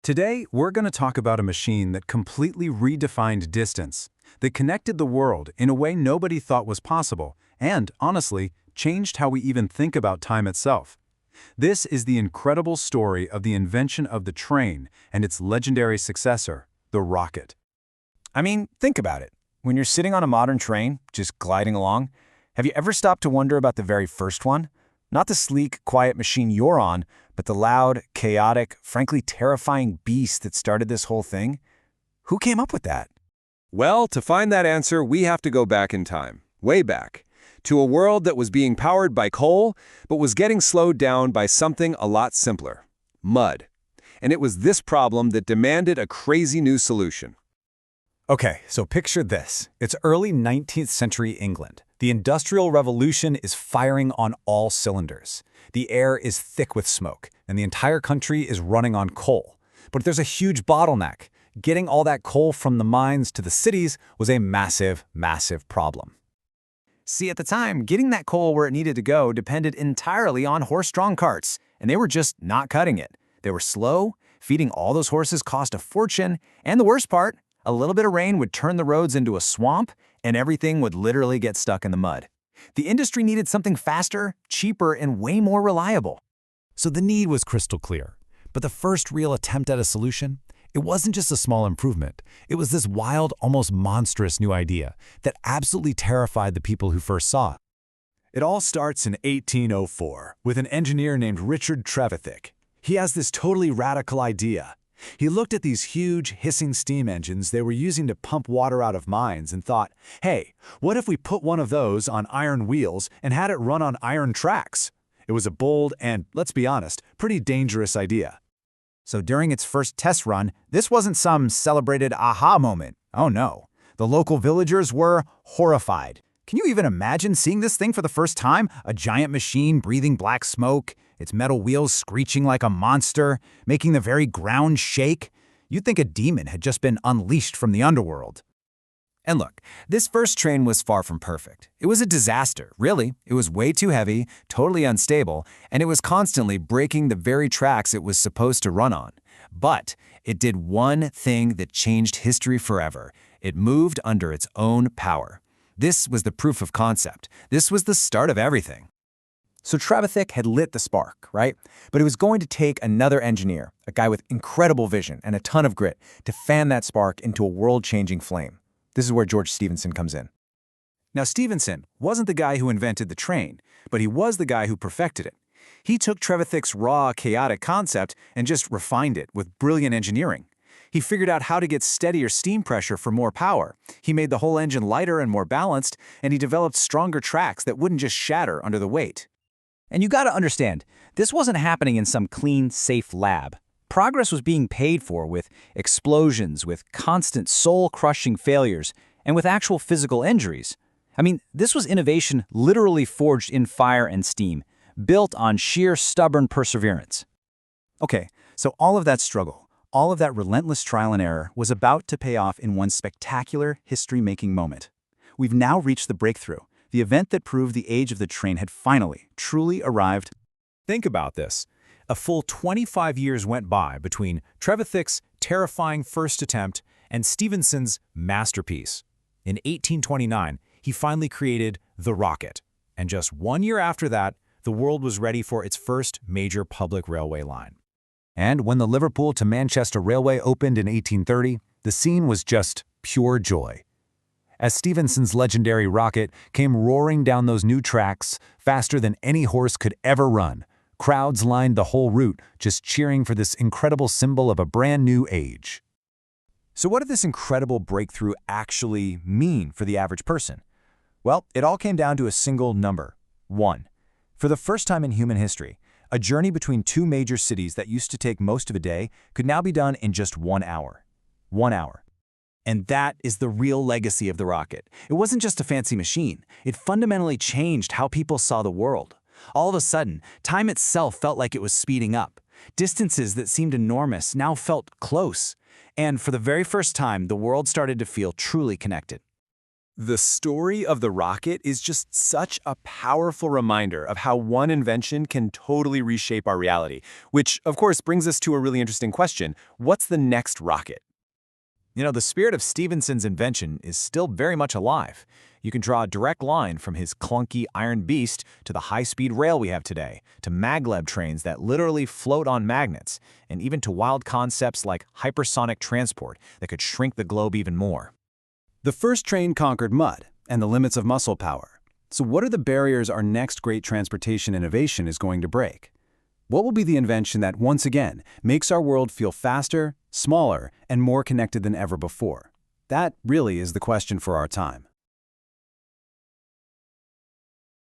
Today, we're going to talk about a machine that completely redefined distance, that connected the world in a way nobody thought was possible, and, honestly, changed how we even think about time itself. This is the incredible story of the invention of the train and its legendary successor, the rocket. I mean, think about it. When you're sitting on a modern train, just gliding along, have you ever stopped to wonder about the very first one? Not the sleek, quiet machine you're on, but the loud, chaotic, frankly terrifying beast that started this whole thing? Who came up with that? Well, to find that answer, we have to go back in time, way back, to a world that was being powered by coal, but was getting slowed down by something a lot simpler: mud. And it was this problem that demanded a crazy new solution. Okay, so picture this. It's early 19th century England. The Industrial Revolution is firing on all cylinders. The air is thick with smoke, and the entire country is running on coal. But there's a huge bottleneck. Getting all that coal from the mines to the cities was a massive, massive problem. See, at the time, getting that coal where it needed to go depended entirely on horse-drawn carts, and they were just not cutting it. They were slow, feeding all those horses cost a fortune, and the worst part, a little bit of rain would turn the roads into a swamp, and everything would literally get stuck in the mud. The industry needed something faster, cheaper, and way more reliable. So the need was crystal clear. But the first real attempt at a solution, it wasn't just a small improvement. It was this wild, almost monstrous new idea that absolutely terrified the people who first saw it. It all starts in 1804 with an engineer named Richard Trevithick. He has this totally radical idea. He looked at these huge, hissing steam engines they were using to pump water out of mines and thought, hey, what if we put one of those on iron wheels and had it run on iron tracks? It was a bold and, let's be honest, pretty dangerous idea. So during its first test run, this wasn't some celebrated aha moment. Oh no. The local villagers were horrified. Can you even imagine seeing this thing for the first time? A giant machine breathing black smoke, its metal wheels screeching like a monster, making the very ground shake? You'd think a demon had just been unleashed from the underworld. And look, this first train was far from perfect. It was a disaster, really. It was way too heavy, totally unstable, and it was constantly breaking the very tracks it was supposed to run on. But it did one thing that changed history forever. It moved under its own power. This was the proof of concept. This was the start of everything. So Trevithick had lit the spark, right? But it was going to take another engineer, a guy with incredible vision and a ton of grit, to fan that spark into a world-changing flame. This is where George Stephenson comes in. Now, Stephenson wasn't the guy who invented the train, but he was the guy who perfected it. He took Trevithick's raw, chaotic concept and just refined it with brilliant engineering. He figured out how to get steadier steam pressure for more power. He made the whole engine lighter and more balanced, and he developed stronger tracks that wouldn't just shatter under the weight. And you gotta understand, this wasn't happening in some clean, safe lab. Progress was being paid for with explosions, with constant soul-crushing failures, and with actual physical injuries. I mean, this was innovation literally forged in fire and steam, built on sheer stubborn perseverance. Okay, so all of that struggle, all of that relentless trial and error was about to pay off in one spectacular, history-making moment. We've now reached the breakthrough, the event that proved the age of the train had finally, truly arrived. Think about this. A full 25 years went by between Trevithick's terrifying first attempt and Stephenson's masterpiece. In 1829, he finally created the rocket. And just 1 year after that, the world was ready for its first major public railway line. And when the Liverpool to Manchester Railway opened in 1830, the scene was just pure joy. As Stephenson's legendary rocket came roaring down those new tracks, faster than any horse could ever run, crowds lined the whole route, just cheering for this incredible symbol of a brand new age. So what did this incredible breakthrough actually mean for the average person? Well, it all came down to a single number: 1. For the first time in human history, a journey between two major cities that used to take most of a day could now be done in just 1 hour. 1 hour. And that is the real legacy of the rocket. It wasn't just a fancy machine. It fundamentally changed how people saw the world. All of a sudden, time itself felt like it was speeding up. Distances that seemed enormous now felt close. And for the very first time, the world started to feel truly connected. The story of the rocket is just such a powerful reminder of how one invention can totally reshape our reality, which, of course, brings us to a really interesting question. What's the next rocket? You know, the spirit of Stephenson's invention is still very much alive. You can draw a direct line from his clunky iron beast to the high-speed rail we have today, to maglev trains that literally float on magnets, and even to wild concepts like hypersonic transport that could shrink the globe even more. The first train conquered mud and the limits of muscle power. So what are the barriers our next great transportation innovation is going to break? What will be the invention that, once again, makes our world feel faster, smaller, and more connected than ever before? That really is the question for our time.